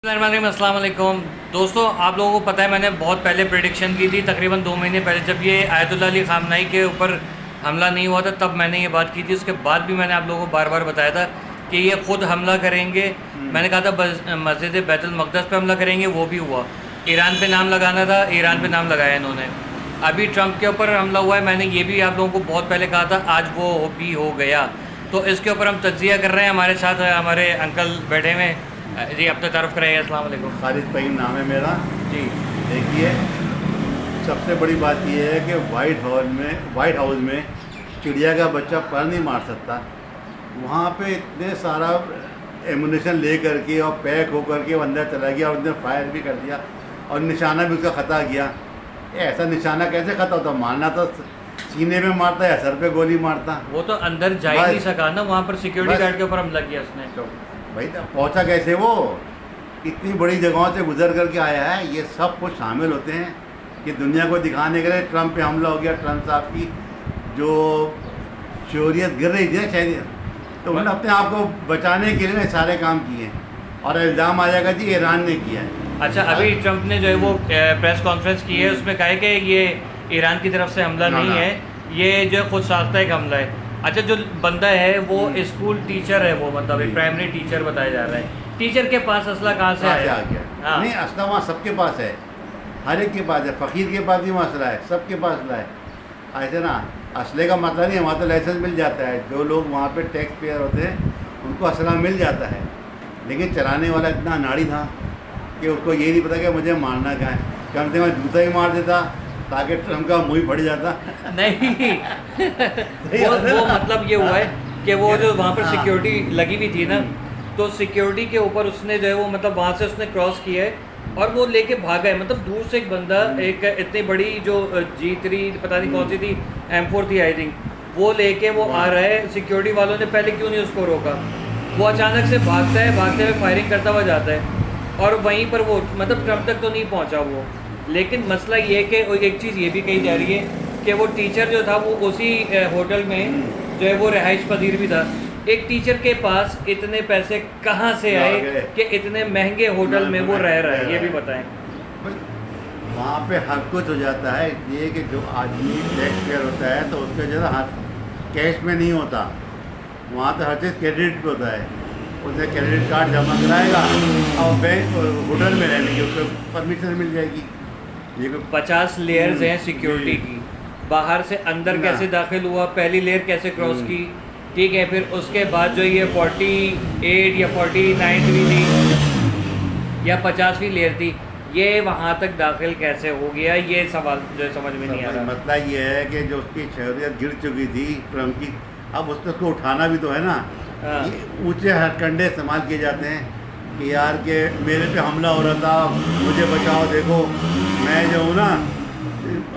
अस्सलाम वालेकुम दोस्तों, आप लोगों को पता है मैंने बहुत पहले प्रेडिक्शन की थी, तकरीबन 2 महीने पहले जब ये आयतुल्लाह अली ख़ामनेई के ऊपर हमला नहीं हुआ था तब मैंने ये बात की थी। उसके बाद भी मैंने आप लोगों को बार बार बताया था कि ये ख़ुद हमला करेंगे। मैंने कहा था मस्जिद बैतुल मक़दस पे हमला करेंगे, वो भी हुआ। ईरान पे नाम लगाना था, ईरान पे नाम लगाया इन्होंने। अभी ट्रंप के ऊपर हमला हुआ है, मैंने ये भी आप लोगों को बहुत पहले कहा था, आज वो भी हो गया। तो इसके ऊपर हम तज्ज़िया कर रहे हैं। हमारे साथ हमारे अंकल बैठे हुए जी, अपने तरफ कराइए। अस्सलाम वालेकुम। खालिद फ़हीम नाम है मेरा जी। देखिए, सबसे बड़ी बात यह है कि वाइट हाउस में चिड़िया का बच्चा पर नहीं मार सकता। वहाँ पे इतने सारा एमुनेशन ले करके और पैक होकर के वो अंदर चला गया और उसने फायर भी कर दिया और निशाना भी उसका ख़ता किया। ऐसा निशाना कैसे ख़ता होता? मारना तो सीने में मारता या सर पे गोली मारता। वो तो अंदर जा ही नहीं सका ना, वहाँ पर सिक्योरिटी गार्ड के ऊपर हमला किया उसने। तो भाई पहुंचा कैसे? वो इतनी बड़ी जगहों से गुजर करके आया है। ये सब कुछ शामिल होते हैं कि दुनिया को दिखाने के लिए ट्रंप पे हमला हो गया। ट्रंप साहब की जो शोहरियत गिर रही थी ना शायद, तो उन्होंने अपने आप को बचाने के लिए ना सारे काम किए और इल्ज़ाम आ जाएगा जी ईरान ने किया है। अच्छा, अभी ट्रंप ने जो है वो प्रेस कॉन्फ्रेंस की है, उसमें कहा है कि ये ईरान की तरफ से हमला नहीं है, ये जो खुद साख्ता एक हमला है। अच्छा, जो बंदा है वो स्कूल टीचर है, वो मतलब एक प्राइमरी टीचर बताया जा रहा है। टीचर के पास असला कहाँ से आ गया? हाँ। नहीं, असला वहाँ सबके पास है, हर एक के पास है। फ़कीर के पास भी मसला है, सबके पास असला है। ऐसे ना असले का मतलब नहीं है, वहाँ तो लाइसेंस मिल जाता है। जो लोग वहाँ पे टैक्स पेयर होते हैं उनको असला मिल जाता है, लेकिन चलाने वाला इतना अनाड़ी था कि उसको ये नहीं पता कि मुझे मारना क्या है। कम से कम जूता ही मार देता ताकि ट्रंप का मुँह फट जाता। नहीं वो मतलब ये हुआ है कि वो जो वहाँ पर सिक्योरिटी लगी हुई थी ना, तो सिक्योरिटी के ऊपर उसने जो है वो मतलब वहाँ से उसने क्रॉस किया है और वो लेके भागा है। मतलब दूर से एक बंदा, एक इतनी बड़ी जो G3 पता नहीं कौन सी थी, M4 थी आई थिंक, वो लेके वो आ रहा है। सिक्योरिटी वालों ने पहले क्यों नहीं उसको रोका? वो अचानक से भागता है, भागते हुए फायरिंग करता हुआ जाता है और वहीं पर वो मतलब ट्रंप तक तो नहीं पहुँचा वो। लेकिन मसला ये है कि एक चीज़ ये भी कही जा रही है कि वो टीचर जो था वो उसी होटल में जो है वो रिहाइश पजीर भी था। एक टीचर के पास इतने पैसे कहाँ से आए कि इतने महंगे होटल में वो रह रहा है? ये भी बताएं। वहाँ पे हर कुछ हो जाता है, इसलिए कि जो आदमी टैक्स पेयर होता है तो उसका जो है हाथ कैश में नहीं होता, वहाँ तो हर चीज़ क्रेडिट पे होता है। उसने क्रेडिट कार्ड जमा कराएगा और बैंक होटल में रहने की उसको परमिशन मिल जाएगी। ये 50 लेयर्स हैं सिक्योरिटी की। बाहर से अंदर कैसे दाखिल हुआ, पहली लेयर कैसे क्रॉस की, ठीक है, फिर उसके बाद जो ये 48 या 49वीं थी या 50वीं लेयर थी, ये वहाँ तक दाखिल कैसे हो गया? ये सवाल जो है समझ में नहीं आ रहा। मतलब ये है कि जो उसकी शहरियत गिर चुकी थी ट्रंप की, अब उसको उठाना भी तो है ना। ये ऊँचे हथकंडे इस्तेमाल किए जाते हैं कि यार के मेरे पे हमला हो रहा था, मुझे बचाओ, देखो मैं जो हूँ ना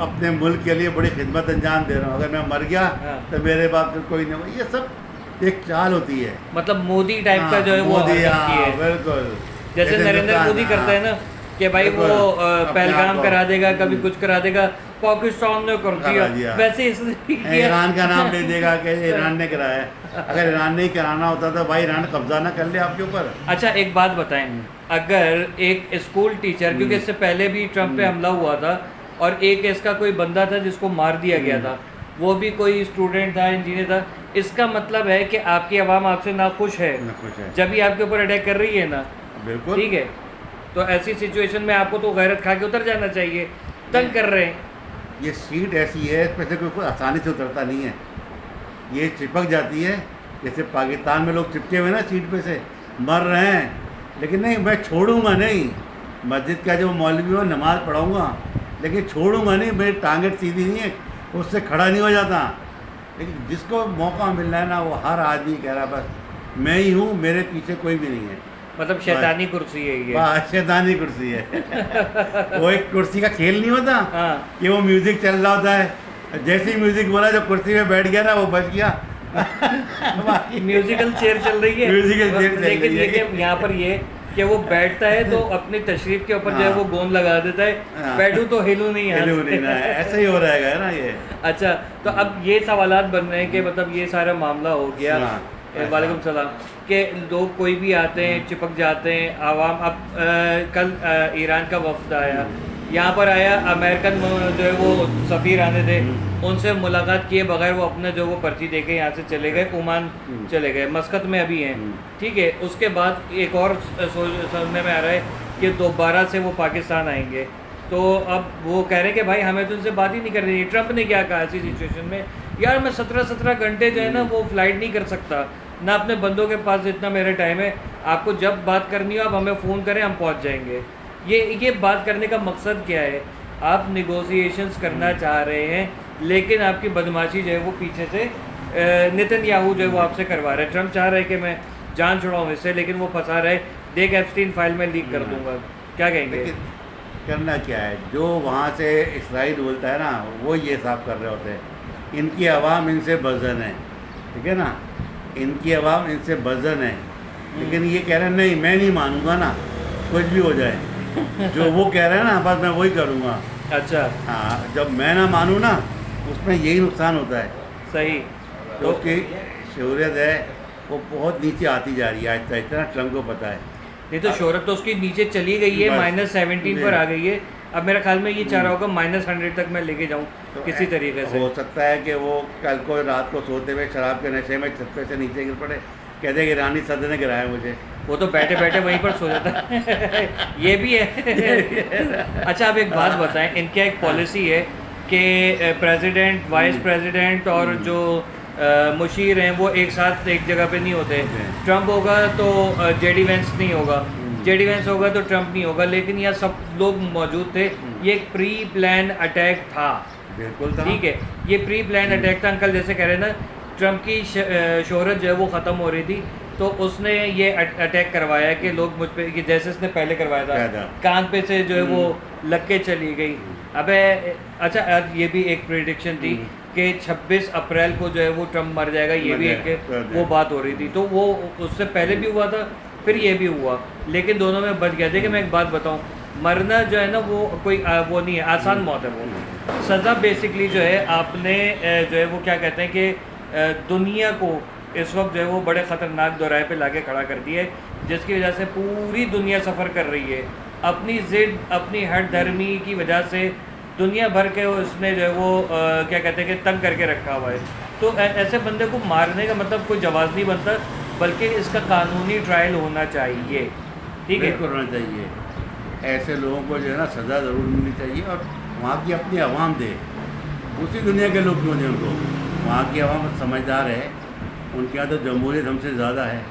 अपने मुल्क के लिए बड़ी खिदमत अंजाम दे रहा हूँ, अगर मैं मर गया तो मेरे बाप फिर कोई नहीं। ये सब एक चाल होती है, मतलब मोदी टाइप का जो है वो हरकत की है। बिल्कुल जैसे नरेंद्र मोदी करते हैं ना कि भाई वो पहलगाम करा देगा, कभी कुछ करा देगा, पाकिस्तान ने कर दिया, वैसे इसने ईरान का नाम ले देगा कि ईरान ने कराया। अगर ईरान नहीं कराना होता तो भाई ईरान कब्जा ना कर ले आपके ऊपर। अच्छा, एक बात बताएं, अगर एक स्कूल टीचर, क्योंकि इससे पहले भी ट्रंप पे हमला हुआ था और एक इसका कोई बंदा था जिसको मार दिया गया था, वो भी कोई स्टूडेंट था, इंजीनियर था, इसका मतलब है कि आपकी आवाम आपसे नाखुश है, जब भी आपके ऊपर अटैक कर रही है ना। बिल्कुल ठीक है, तो ऐसी सिचुएशन में आपको तो गैरत खा के उतर जाना चाहिए। तंग कर रहे हैं, ये सीट ऐसी है, इस पर से कोई आसानी से उतरता नहीं है, ये चिपक जाती है। जैसे पाकिस्तान में लोग चिपके हुए ना सीट पे से मर रहे हैं, लेकिन नहीं, मैं छोड़ूंगा नहीं। मस्जिद का जो मौलवी हो नमाज़ पढ़ाऊँगा, लेकिन छोड़ूंगा नहीं। मेरी टांगें सीधी नहीं है, उससे खड़ा नहीं हो जाता। लेकिन जिसको मौका मिल रहा है ना, वो हर आदमी कह रहा बस मैं ही हूँ, मेरे पीछे कोई भी नहीं है। मतलब शैतानी कुर्सी है ये। वाह, शैतानी कुर्सी है। वो एक कुर्सी का खेल नहीं होता कि वो म्यूजिक चल रहा होता है, जैसे ही म्यूजिक बोला जो कुर्सी में बैठ गया ना वो बच गया। म्यूजिकल चेयर चल रही है, म्यूजिकल चेयर चल लेकिन रही है। यहाँ पर ये कि वो बैठता है तो अपनी तशरीफ के ऊपर जो है वो गोंद लगा देता है, बैठूं तो हिलू नहीं है। ऐसा ही हो रहेगा है ना ये। अच्छा, तो अब ये सवालात बन रहे हैं कि मतलब ये सारा मामला हो गया। वालेकुम सलाम। कि लोग कोई भी आते हैं चिपक जाते हैं आवाम। अब कल ईरान का वफ्द आया, यहाँ पर आया, अमेरिकन जो है वो सफ़ीर आने थे, उनसे मुलाकात किए बगैर वो अपना जो वो पर्ची दे के यहाँ से चले गए, ओमान चले गए, मस्कत में अभी हैं, ठीक है। उसके बाद एक और सुनने में आ रहा है कि दोबारा से वो पाकिस्तान आएंगे। तो अब वो कह रहे हैं कि भाई हमें तो उनसे बात ही नहीं कर रही। ट्रंप ने क्या कहा ऐसी सिचुएशन में, यार मैं 17-17 घंटे जो है ना वो फ़्लाइट नहीं कर सकता, ना अपने बंदों के पास इतना मेरे टाइम है, आपको जब बात करनी हो आप हमें फ़ोन करें, हम पहुँच जाएंगे। ये बात करने का मकसद क्या है? आप निगोशिएशंस करना चाह रहे हैं लेकिन आपकी बदमाशी जो है वो पीछे से नेतन्याहू जो है वो आपसे करवा रहे हैं। ट्रंप चाह रहे हैं कि मैं जान छुड़ाऊँ इससे, लेकिन वो फंसा रहे, देख एप्स्टीन फाइल में लीक कर दूंगा। क्या कहेंगे? लेकिन करना क्या है, जो वहाँ से इसराइल बोलता है ना वो ये साफ कर रहे होते हैं। इनकी आवाम इनसे बज़न है, ठीक है ना, इनकी आवाम इनसे बज़न है, लेकिन ये कह रहे हैं नहीं मैं नहीं मानूंगा ना, कुछ भी हो जाए जो वो कह रहे हैं ना बस मैं वही करूँगा। अच्छा हाँ, जब मैं ना मानूँ ना उसमें यही नुकसान होता है। सही। तो उसकी शहूरियत है वो बहुत नीचे आती जा रही है आज तक, इतना ट्रम्प को पता है। नहीं तो शोहरत तो उसकी नीचे चली गई है, -17 पर आ गई है। अब मेरा ख्याल में ये चाह रहा होगा -100 तक मैं लेके जाऊँ तो किसी तरीके से। हो सकता है कि वो कल को रात को सोते हुए शराब के नशे में छत पे से नीचे गिर पड़े, कहते हैं कि रानी सद ने गिराया मुझे। वो तो बैठे बैठे वहीं पर सो जाता है ये भी है। अच्छा आप एक बात बताएं, इनका एक पॉलिसी है कि प्रेसिडेंट, वाइस प्रेसिडेंट और जो मुशीर हैं वो एक साथ एक जगह पे नहीं होते। ट्रंप होगा तो जेडी वेंस नहीं होगा, जेडी वेंस होगा तो ट्रंप नहीं होगा, लेकिन यहाँ सब लोग मौजूद थे। ये एक प्री प्लान अटैक था, बिल्कुल था, ठीक है, ये प्री प्लान अटैक था। अंकल जैसे कह रहे हैं ना ट्रंप की शोहरत जो है वो ख़त्म हो रही थी, तो उसने ये अटैक करवाया कि लोग मुझ पे, कि जैसे उसने पहले करवाया था, कान पे से जो है वो लग के चली गई। अबे अच्छा आज ये भी एक प्रेडिक्शन थी कि 26 अप्रैल को जो है वो ट्रंप मर जाएगा, ये भी एक वो बात हो रही थी। तो वो उससे पहले भी हुआ था, फिर ये भी हुआ, लेकिन दोनों में बच गया। देखिए मैं एक बात बताऊं, मरना जो है ना वो कोई वो नहीं है, आसान मौत है वो। सज़ा बेसिकली जो है आपने जो है वो क्या कहते हैं कि दुनिया को इस वक्त जो है वो बड़े ख़तरनाक दोराहे पे लाके खड़ा कर दिया है, जिसकी वजह से पूरी दुनिया सफ़र कर रही है। अपनी ज़िद, अपनी हट धर्मी की वजह से दुनिया भर के उसने जो है वो क्या कहते हैं कि तंग करके रखा हुआ है। तो ऐसे बंदे को मारने का मतलब कोई जवाब नहीं बनता, बल्कि इसका कानूनी ट्रायल होना चाहिए, ठीक है, होना चाहिए। ऐसे लोगों को जो है ना सज़ा ज़रूर मिलनी चाहिए, और वहाँ की अपनी आवाम दे, दूसरी दुनिया के लोग क्यों दें उनको। वहाँ की आवाम समझदार है, उनके यहाँ तो जमहूरियत हमसे ज़्यादा है,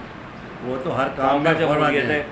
वो तो हर काम में जमहूरियत है,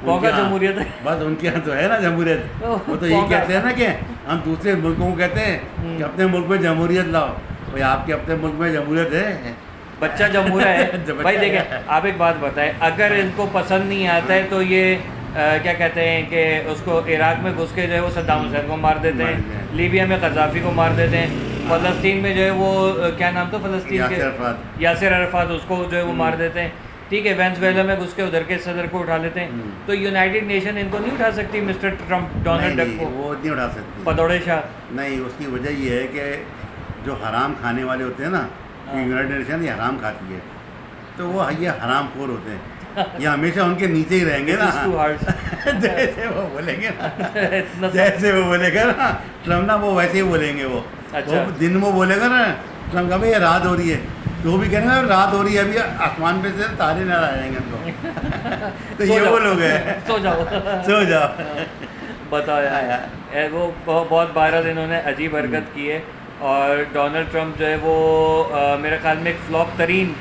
कौन जमहूरियत है, बस उनके यहाँ तो है ना जमहूरियत। वो तो यही कहते हैं ना कि हम दूसरे मुल्कों को कहते हैं कि अपने मुल्क में जमहूरियत लाओ, भाई आपके अपने मुल्क में जमहूरियत है, बच्चा जमहूरा है। भाई देखें आप एक बात बताएं, अगर इनको पसंद नहीं आता है तो ये क्या कहते हैं कि उसको इराक में घुस के जो है वो सद्दाम हुसैन को मार देते हैं, लीबिया में कज़ाफ़ी को मार देते हैं, फ़लस्तीन में जो है वो क्या नाम था फ़लस्तीन के, यासिर अराफ़ात, उसको जो है वो मार देते हैं, ठीक है। वेनेज़ुएला में घुस के उधर के सदर को उठा लेते हैं। तो यूनाइटेड नेशन इनको नहीं उठा सकती, मिस्टर ट्रंप, डोनाल्ड डक को, वो नहीं उठा सकती, पदौड़े शाह नहीं। उसकी वजह ये है कि जो हराम खाने वाले होते हैं ना, यूनाइटेड नेशन ये हराम खाती है, तो वो ये हराम खोर होते हैं, ये हमेशा उनके नीचे ही रहेंगे ना। जैसे वो बोलेंगे ना, जैसे वो बोलेगा ना ट्रम्प ना, वो वैसे ही बोलेंगे। वो अच्छा। वो दिन वो बोलेगा ना ट्रम्प का भाई ये रात हो रही है, तो वो भी कहेंगे रात हो रही है, अभी आसमान पे से तारे ना आ जाएंगे उनको। तो ये वो लोग हैं, सो जाओ सो जाओ। बताओ यार, वो बहुत 12 दिन उन्होंने अजीब हरकत की है। और डोनाल्ड ट्रंप जो है वो मेरे ख्याल में एक फ्लॉप तरीन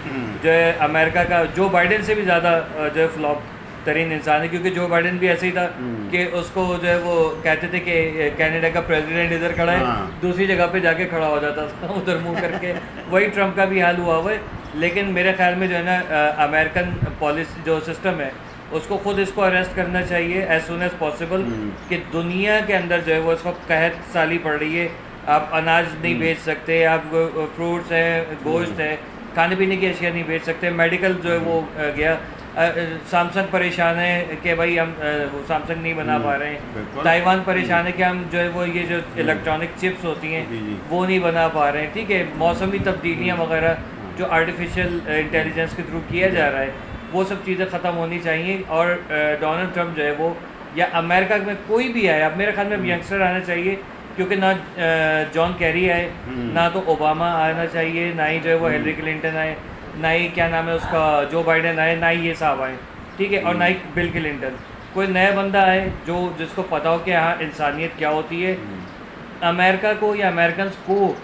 जो है अमेरिका का, जो बाइडेन से भी ज़्यादा जो है फ्लॉप तरीन इंसान है, क्योंकि जो बाइडेन भी ऐसे ही था कि उसको जो है वो कहते थे कि कनाडा का प्रेसिडेंट इधर खड़ा है, दूसरी जगह पे जाके खड़ा हो जाता था उधर मुंह करके। वही ट्रंप का भी हाल हुआ हुआ है। लेकिन मेरे ख्याल में जो है ना अमेरिकन पॉलिसी जो सिस्टम है उसको खुद इसको अरेस्ट करना चाहिए एज सुन एज पॉसिबल, कि दुनिया के अंदर जो है वो इस वक्त कहत साली पड़ रही है, आप अनाज नहीं बेच सकते, आप फ्रूट्स हैं, गोश्त है, खाने पीने की अशिया नहीं बेच सकते, मेडिकल जो है वो गया, सैमसंग परेशान है कि भाई हम सैमसंग नहीं बना पा रहे हैं, ताइवान परेशान है कि हम जो है वो ये जो इलेक्ट्रॉनिक चिप्स होती हैं वो नहीं बना पा रहे हैं, ठीक है। मौसमी तब्दीलियाँ वगैरह जो आर्टिफिशियल इंटेलिजेंस के थ्रू किया जा रहा है, वो सब चीज़ें ख़त्म होनी चाहिए। और डोनाल्ड ट्रंप जो है वो, या अमेरिका में कोई भी आए, अब मेरे ख्याल में यंगस्टर आना चाहिए, क्योंकि ना जॉन कैरी आए, ना तो ओबामा आना चाहिए, ना ही जो है वो हिलरी क्लिंटन आए, ना ही क्या नाम है उसका जो बाइडेन आए, ना ही ये साहब आए, ठीक है, और ना ही बिल क्लिंटन। कोई नया बंदा आए जो जिसको पता हो कि हाँ इंसानियत क्या होती है। अमेरिका को या अमेरिकन को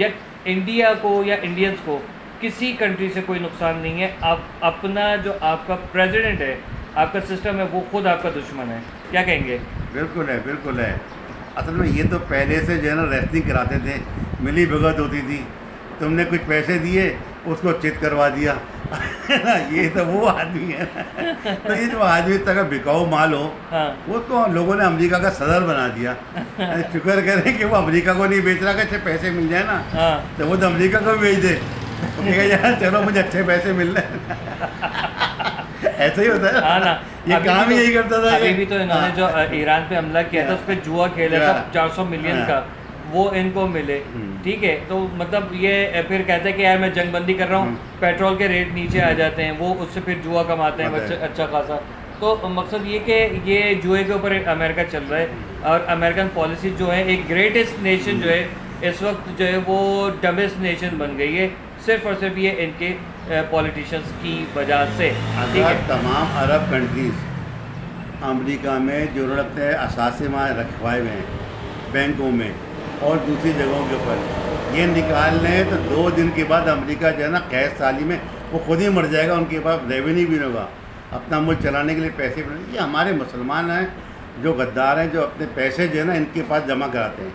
या इंडिया को या इंडियंस को किसी कंट्री से कोई नुकसान नहीं है। आप अपना जो आपका प्रेसिडेंट है, आपका सिस्टम है, वो खुद आपका दुश्मन है। क्या कहेंगे? बिल्कुल है, बिल्कुल है। असल में ये तो पहले से जो है ना रेस्लिंग कराते थे, मिली भगत होती थी, तुमने कुछ पैसे दिए उसको चित करवा दिया ये तो वो आदमी है तो ये जो आदमी तक बिकाऊ माल हो, हाँ। वो तो लोगों ने अमेरिका का सदर बना दिया शुक्र करें कि वो अमेरिका को नहीं बेच रहा कि अच्छे पैसे मिल जाए ना, हाँ। तो वो तो अमेरिका को भी बेच दे, वो कहेगा यार चलो मुझे अच्छे पैसे मिल रहे ऐसा ही होता है। हाँ ना, ये काम ही यही करता था। अभी भी तो इन्होंने जो ईरान पे हमला किया था, उस पर जुआ खेला था 400 मिलियन का, वो इनको मिले, ठीक है। तो मतलब ये फिर कहते हैं कि यार मैं जंगबंदी कर रहा हूँ, पेट्रोल के रेट नीचे आ जाते हैं, वो उससे फिर जुआ कमाते हैं बच्चे अच्छा खासा। तो मकसद ये कि ये जुए के ऊपर अमेरिका चल रहा है, और अमेरिकन पॉलिसी जो है, एक ग्रेटेस्ट नेशन जो है इस वक्त जो है वो डमेस्ट नेशन बन गई है, सिर्फ और सिर्फ ये इनके पॉलिटिशियंस की वजह से, ठीक है। तमाम अरब कंट्रीज अमेरिका में जो रखते हैं असासे माल रखवाए हुए हैं बैंकों में और दूसरी जगहों के ऊपर, ये निकाल लें तो 2 दिन के बाद अमेरिका जो है ना कैश साली में वो खुद ही मर जाएगा, उनके पास रेवेन्यू भी नहीं होगा, अपना मुल्क चलाने के लिए पैसे भी नहीं। ये हमारे मुसलमान हैं जो गद्दार हैं, जो अपने पैसे जो है ना इनके पास जमा कराते हैं,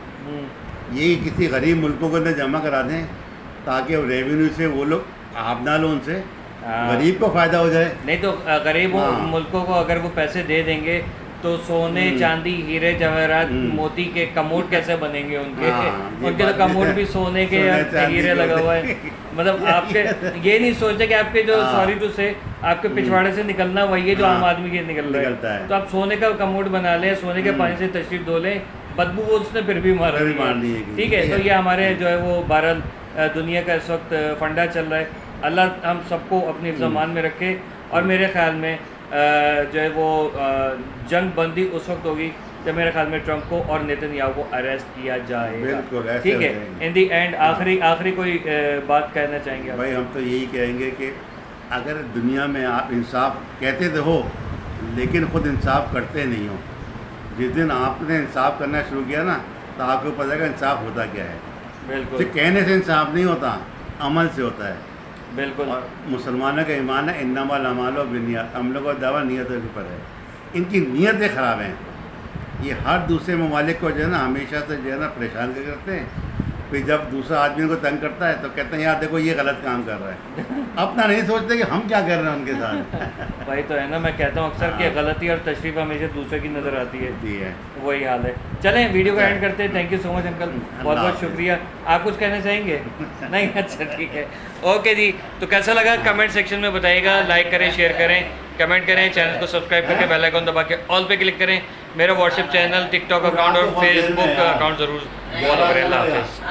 यही किसी गरीब मुल्कों के अंदर जमा करा दें ताकि रेवेन्यू से वो लोग आप ना लो उनसे, गरीब को फ़ायदा हो जाए। नहीं तो गरीब मुल्कों को अगर वो पैसे दे देंगे तो सोने चांदी हीरे जवाहरात मोती के कमोड कैसे बनेंगे उनके? उनके तो कमोड भी सोने के हीरे लगा हुआ है। मतलब आपके ये नहीं सोचते कि आपके जो सॉरी टू से आपके पिछवाड़े से निकलना वही है जो आम आदमी के निकल रहा है। तो आप सोने का कमोड बना लें, सोने के पानी से तशरीफ धो लें, बदबू वो उसने फिर भी मारा, ठीक है। तो ये हमारे जो है वो बहरहाल दुनिया का इस वक्त फंडा चल रहा है। अल्लाह हम सबको अपनी हिफ्ज़-ए-मान में रखे, और मेरे ख्याल में जो है वो जंग बंदी उस वक्त होगी जब मेरे ख्याल में ट्रंप को और नेतन्याहू को अरेस्ट किया जाएगा, ठीक है। इन दी एंड आखिरी कोई बात कहना चाहेंगे भाई? हम तो यही कहेंगे कि अगर दुनिया में आप इंसाफ कहते तो हो लेकिन ख़ुद इंसाफ करते नहीं हो, जिस दिन आपने इंसाफ करना शुरू किया ना तो आपको पता चलेगा इंसाफ होता क्या है। बिल्कुल, सिर्फ कहने से इंसाफ नहीं होता, अमल से होता है। बिल्कुल। और मुसलमानों का ईमान है इन्नमल अमालु बिन्नियात, हम लोग का दावा नीयतों के ऊपर है। इनकी नीयतें ख़राब हैं, ये हर दूसरे ममालिक को जो है ना हमेशा से जो है ना परेशान करते हैं, फिर जब दूसरा आदमी को तंग करता है तो कहते हैं यार देखो ये गलत काम कर रहा है अपना नहीं सोचते कि हम क्या कर रहे हैं उनके साथ भाई तो है ना, मैं कहता हूँ अक्सर कि गलती और तशरीफ हमेशा दूसरे की नज़र आती है, वही हाल है। चलें वीडियो को एंड करते हैं। Thank you so much uncle, बहुत बहुत शुक्रिया। आप कुछ कहना चाहेंगे? नहीं? अच्छा ठीक है, ओके जी। तो कैसा लगा कमेंट सेक्शन में बताइएगा, लाइक करें, शेयर करें, कमेंट करें, चैनल को सब्सक्राइब करके बेल आइकन दबा के ऑल पे क्लिक करें। मेरा व्हाट्सएप चैनल, टिकटॉक अकाउंट और फेसबुक अकाउंट ज़रूर फॉलो करें। अल्लाह हाफ़िज़।